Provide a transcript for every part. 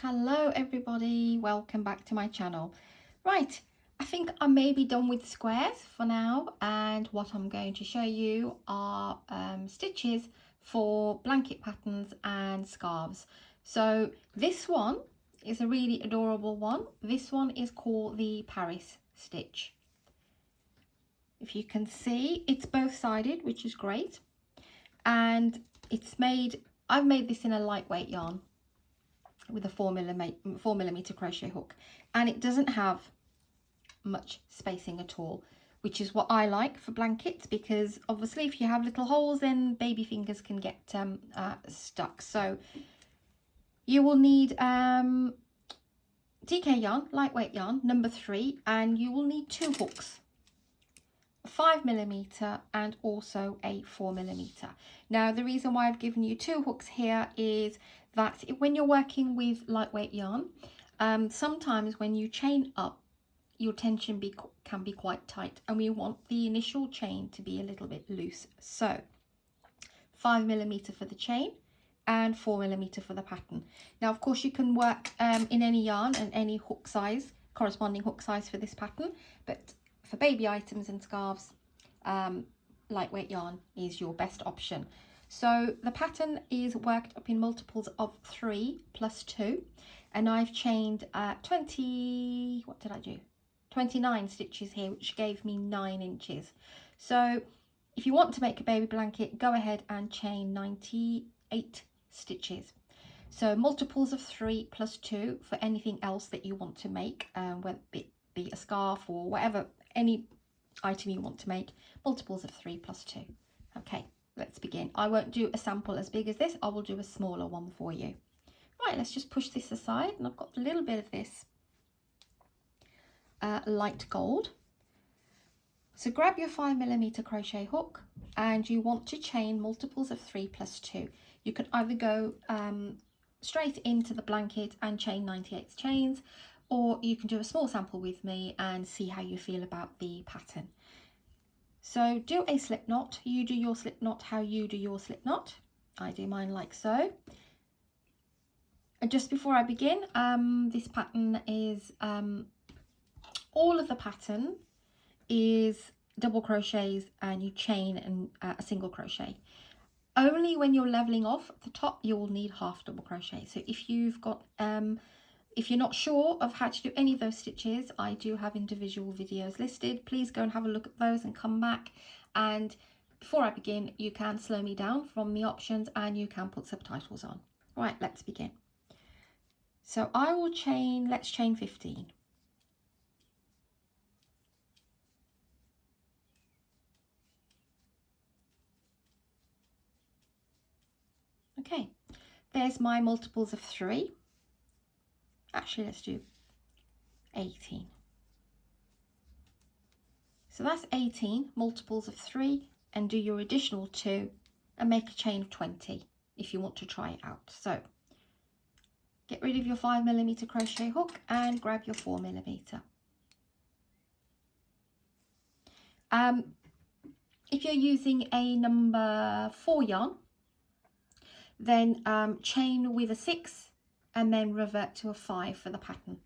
Hello everybody, welcome back to my channel. Right, I think I may be done with squares for now, and what I'm going to show you are stitches for blanket patterns and scarves. So this one is a really adorable one. This one is called the Paris stitch. If you can see, it's both sided, which is great, and I've made this in a lightweight yarn with a 4mm crochet hook, and it doesn't have much spacing at all, which is what I like for blankets, because obviously if you have little holes then baby fingers can get stuck. So you will need DK yarn, lightweight yarn, number 3, and you will need 2 hooks, 5mm and also a 4mm. Now the reason why I've given you 2 hooks here is that when you're working with lightweight yarn, sometimes when you chain up, your tension can be quite tight, and we want the initial chain to be a little bit loose. So 5mm for the chain and 4mm for the pattern. Now of course you can work in any yarn and any hook size, corresponding hook size for this pattern, but for baby items and scarves, lightweight yarn is your best option. So the pattern is worked up in multiples of 3 plus 2, and I've chained 29 stitches here, which gave me 9 inches. So if you want to make a baby blanket, go ahead and chain 98 stitches. So multiples of 3 plus 2 for anything else that you want to make, whether it be a scarf or whatever, any item you want to make, multiples of 3 plus 2. Okay, let's begin. I won't do a sample as big as this, I will do a smaller one for you. Right, let's just push this aside, and I've got a little bit of this light gold. So grab your 5mm crochet hook, and you want to chain multiples of 3 plus 2. You can either go straight into the blanket and chain 98 chains, or you can do a small sample with me and see how you feel about the pattern. So do a slip knot. You do your slip knot how you do your slip knot. I do mine like so. And just before I begin, this pattern is all of the pattern is double crochets, and you chain and a single crochet. Only when you're leveling off at the top you will need half double crochet. So if you've got if you're not sure of how to do any of those stitches, I do have individual videos listed. Please go and have a look at those and come back. And before I begin, you can slow me down from the options and you can put subtitles on. Right, let's begin. So I will chain, let's chain 15. Okay, there's my multiples of 3. Actually, let's do 18. So that's 18 multiples of 3, and do your additional 2 and make a chain of 20 if you want to try it out. So get rid of your 5mm crochet hook and grab your 4mm. If you're using a number 4 yarn, then chain with a 6 and then revert to a 5 for the pattern.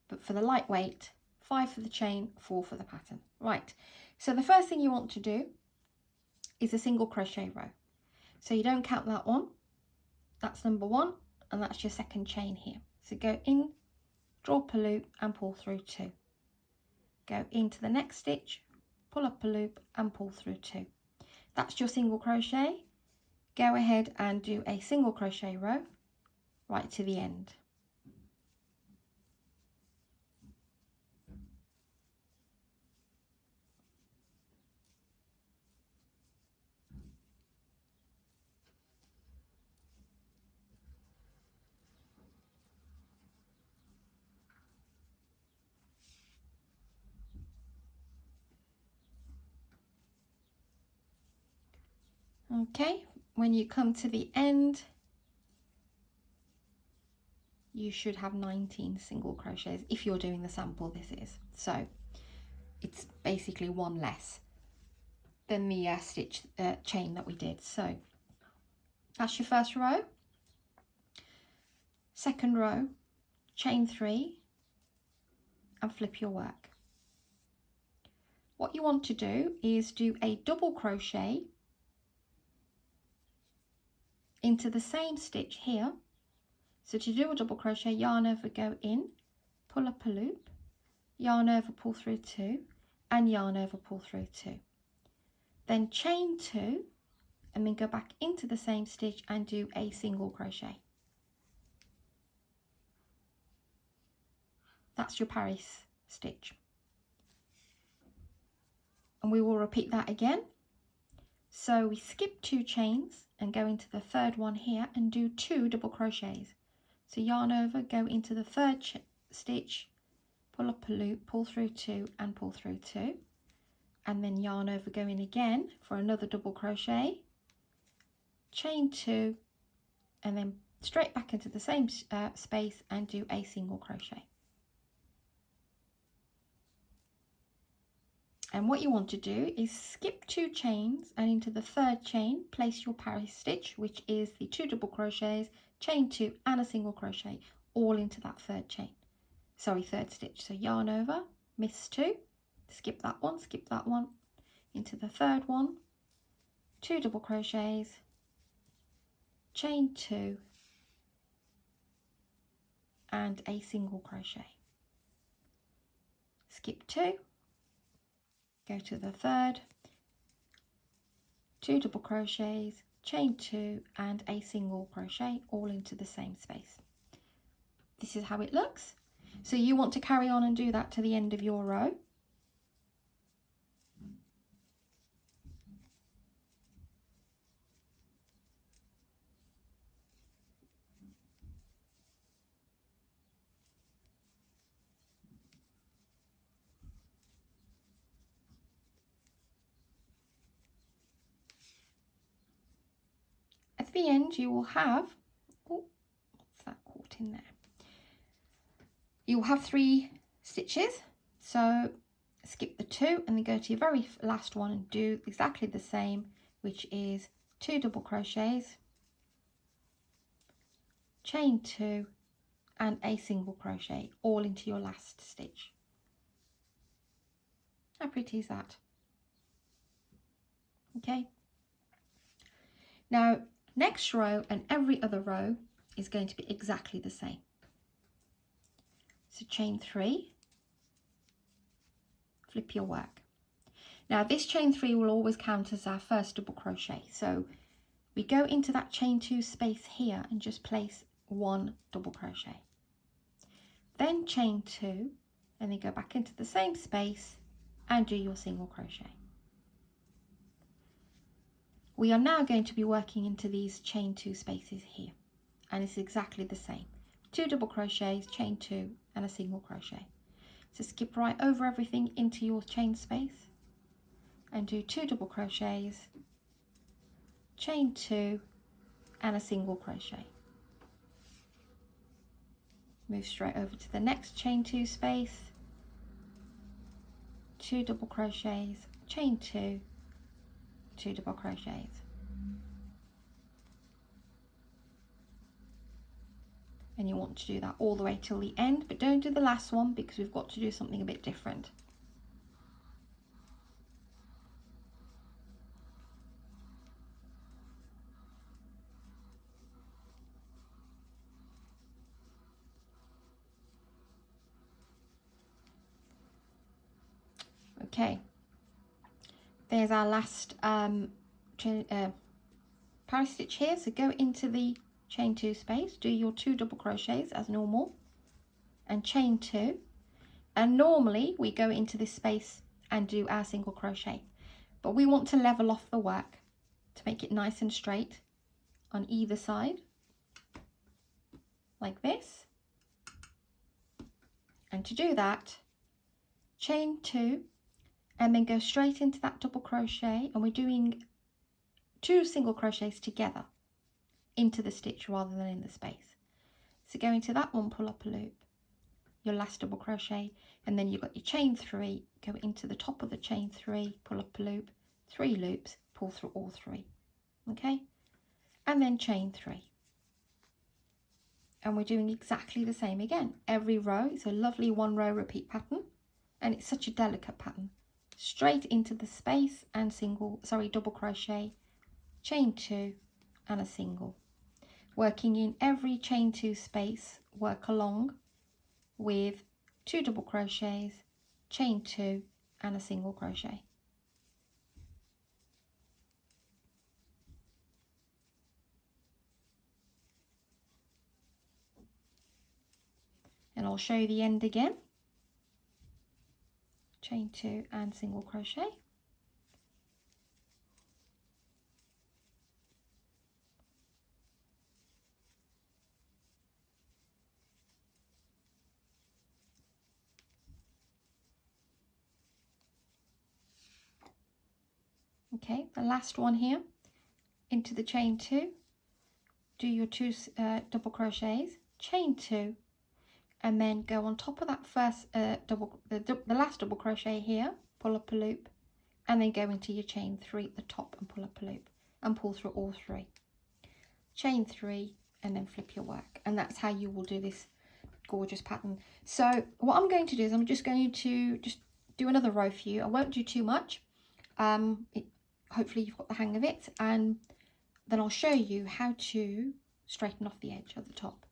But for the lightweight, 5 for the chain, 4 for the pattern. Right, so the first thing you want to do is a single crochet row. So you don't count that one, that's number 1, and that's your second chain here. So go in, draw up a loop and pull through 2. Go into the next stitch, pull up a loop and pull through 2. That's your single crochet. Go ahead and do a single crochet row right to the end. Okay, when you come to the end, you should have 19 single crochets if you're doing the sample this is. So it's basically 1 less than the chain that we did. So that's your first row. second row, chain 3 and flip your work. What you want to do is do a double crochet into the same stitch here. So to do a double crochet, yarn over, go in, pull up a loop, yarn over, pull through 2, and yarn over, pull through 2. Then chain 2 and then go back into the same stitch and do a single crochet. That's your Paris stitch. And we will repeat that again. So we skip 2 chains and go into the third one here and do 2 double crochets. So yarn over, go into the third stitch, pull up a loop, pull through 2 and pull through 2, and then yarn over, go in again for another double crochet, chain 2, and then straight back into the same space and do a single crochet. And what you want to do is skip 2 chains and into the third chain place your Paris stitch, which is the 2 double crochets, chain 2 and a single crochet, all into that third stitch. So yarn over, miss 2, skip that one, into the third one, 2 double crochets, chain 2 and a single crochet. Skip 2, go to the third, 2 double crochets, chain 2 and a single crochet, all into the same space. This is how it looks. So you want to carry on and do that to the end of your row. At the end you will have, oh, what's that caught in there? You will have 3 stitches, so skip the 2 and then go to your very last one and do exactly the same, which is 2 double crochets, chain 2 and a single crochet, all into your last stitch. How pretty is that? Okay, now next row and every other row is going to be exactly the same. So chain 3, flip your work. Now this chain 3 will always count as our first double crochet. So we go into that chain 2 space here and just place 1 double crochet. Then chain 2 and then go back into the same space and do your single crochet. We are now going to be working into these chain 2 spaces here, and it's exactly the same. 2 double crochets, chain 2 and a single crochet. So skip right over everything into your chain space and do 2 double crochets, chain 2 and a single crochet. Move straight over to the next chain 2 space, 2 double crochets, chain 2, 2 double crochets. And you want to do that all the way till the end, but don't do the last one because we've got to do something a bit different. Okay, there's our last Paris stitch here. So go into the chain 2 space, do your 2 double crochets as normal and chain 2, and normally we go into this space and do our single crochet, but we want to level off the work to make it nice and straight on either side like this. And to do that, chain 2 and then go straight into that double crochet, and we're doing 2 single crochets together into the stitch rather than in the space. So go into that one, pull up a loop, your last double crochet, and then you've got your chain 3, go into the top of the chain 3, pull up a loop, 3 loops, pull through all 3, okay, and then chain 3. And we're doing exactly the same again. Every row, it's a lovely 1 row repeat pattern, and it's such a delicate pattern. Straight into the space and double crochet, chain 2 and a single. Working in every chain 2 space, work along with 2 double crochets, chain 2 and a single crochet. And I'll show you the end again. Chain 2 and single crochet. Okay, the last one here, into the chain 2, do your 2 double crochets, chain 2, and then go on top of that first the last double crochet here, pull up a loop, and then go into your chain 3 at the top and pull up a loop and pull through all 3. Chain 3 and then flip your work, and that's how you will do this gorgeous pattern. So what I'm going to do is I'm just going to do another row for you. I won't do too much. Hopefully you've got the hang of it, and then I'll show you how to straighten off the edge at the top.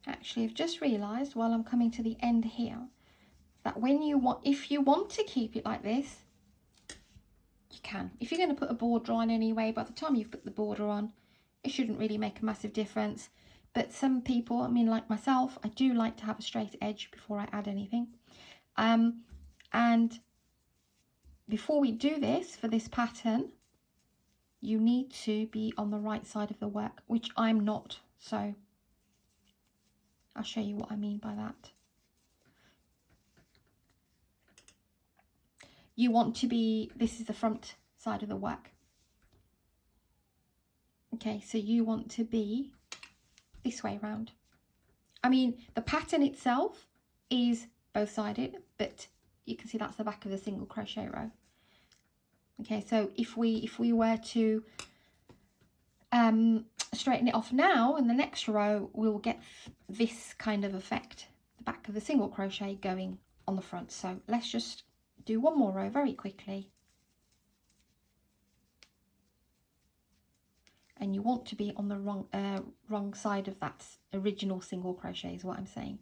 Actually, I've just realised while I'm coming to the end here that if you want to keep it like this, you can. If you're going to put a border on anyway, by the time you've put the border on, it shouldn't really make a massive difference. But some people, I mean like myself, I do like to have a straight edge before I add anything. And before we do this, for this pattern, you need to be on the right side of the work, which I'm not, so I'll show you what I mean by that. You want to be, this is the front side of the work. Okay, so you want to be this way around. I mean, the pattern itself is both sided, but you can see that's the back of the single crochet row. Okay, so if we were to straighten it off now, in the next row we'll get this kind of effect, the back of the single crochet going on the front. So let's just do one more row very quickly, and you want to be on the wrong side of that original single crochet is what I'm saying.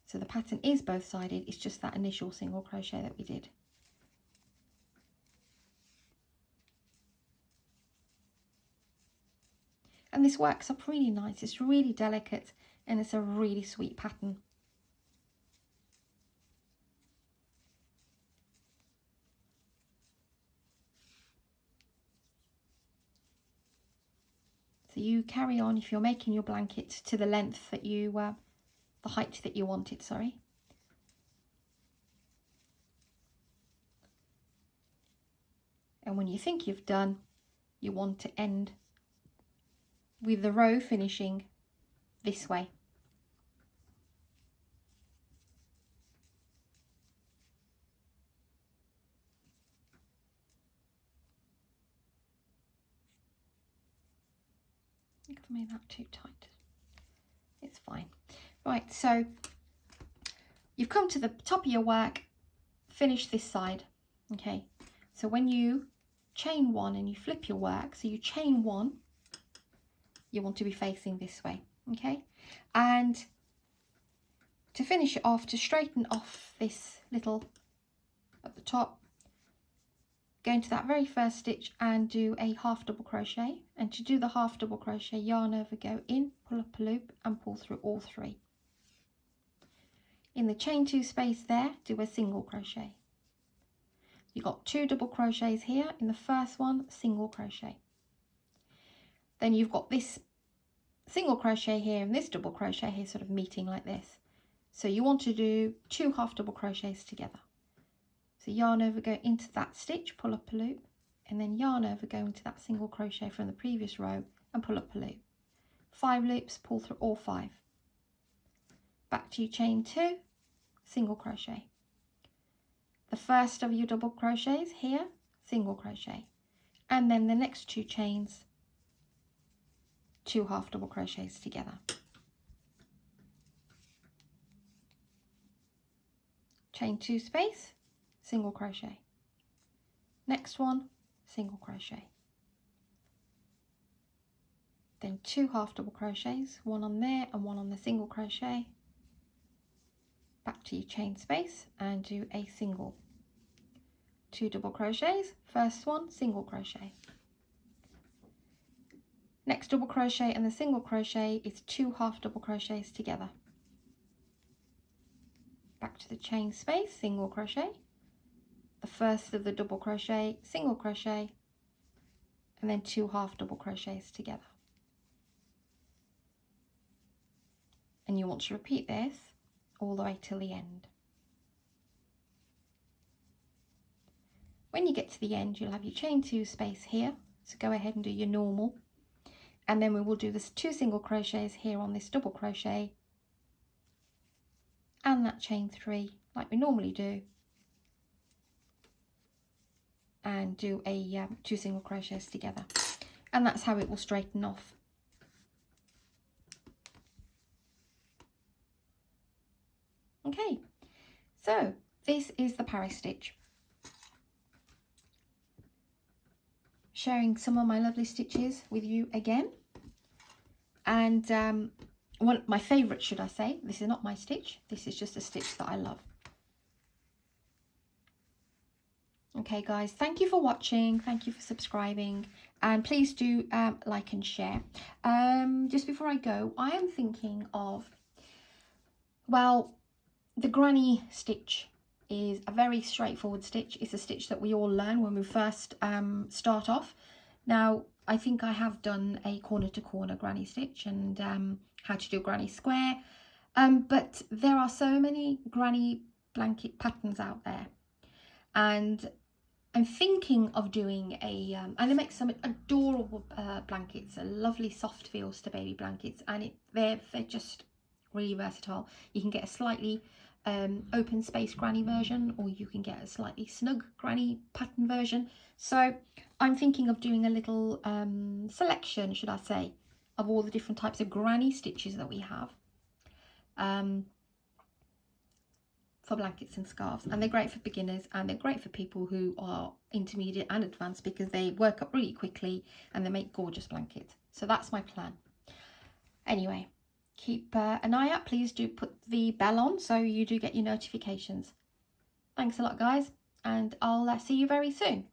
So the pattern is both sided, it's just that initial single crochet that we did. And this works up really nice, it's really delicate, and it's a really sweet pattern. So you carry on if you're making your blanket to the length that you, the height that you want it, sorry. And when you think you've done, you want to end with the row finishing this way. I think I've made that too tight. It's fine. Right, so you've come to the top of your work, finish this side. Okay, so when you chain 1 and you flip your work, so you chain 1, you want to be facing this way. Okay, and to finish it off, to straighten off this little at the top, go into that very first stitch and do a half double crochet, and to do the half double crochet, yarn over, go in, pull up a loop and pull through all 3. In the chain 2 space there, do a single crochet. You've got 2 double crochets here. In the first one, single crochet. Then you've got this single crochet here and this double crochet here sort of meeting like this. So you want to do 2 half double crochets together. So yarn over, go into that stitch, pull up a loop, and then yarn over, go into that single crochet from the previous row and pull up a loop. 5 loops, pull through all 5. Back to your chain 2, single crochet. The first of your double crochets here, single crochet, and then the next 2 chains, 2 half double crochets together. Chain 2 space, single crochet. Next one, single crochet. Then 2 half double crochets, one on there and one on the single crochet. Back to your chain space and do a single. 2 double crochets, first one, single crochet. Next double crochet and the single crochet is 2 half double crochets together. Back to the chain space, single crochet. The first of the double crochet, single crochet, and then 2 half double crochets together. And you want to repeat this all the way till the end. When you get to the end, you'll have your chain 2 space here, so go ahead and do your normal, and then we will do this 2 single crochets here on this double crochet and that chain 3 like we normally do, and do a 2 single crochets together, and that's how it will straighten off. Okay, so this is the Paris stitch. Sharing some of my lovely stitches with you again, and one my favourite, should I say. This is not my stitch, this is just a stitch that I love. Okay guys, thank you for watching, thank you for subscribing, and please do like and share. Just before I go, I am thinking of, well, the granny stitch is a very straightforward stitch. It's a stitch that we all learn when we first start off. Now, I think I have done a corner to corner granny stitch and how to do a granny square, but there are so many granny blanket patterns out there, and I'm thinking of doing a and they make some adorable blankets, a lovely soft feels to baby blankets, and they're just really versatile. You can get a slightly open space granny version, or you can get a slightly snug granny pattern version. So I'm thinking of doing a little selection, should I say, of all the different types of granny stitches that we have for blankets and scarves. And they're great for beginners, and they're great for people who are intermediate and advanced, because they work up really quickly and they make gorgeous blankets. So that's my plan. Anyway, keep an eye out. Please do put the bell on so you do get your notifications. Thanks a lot guys, and I'll see you very soon.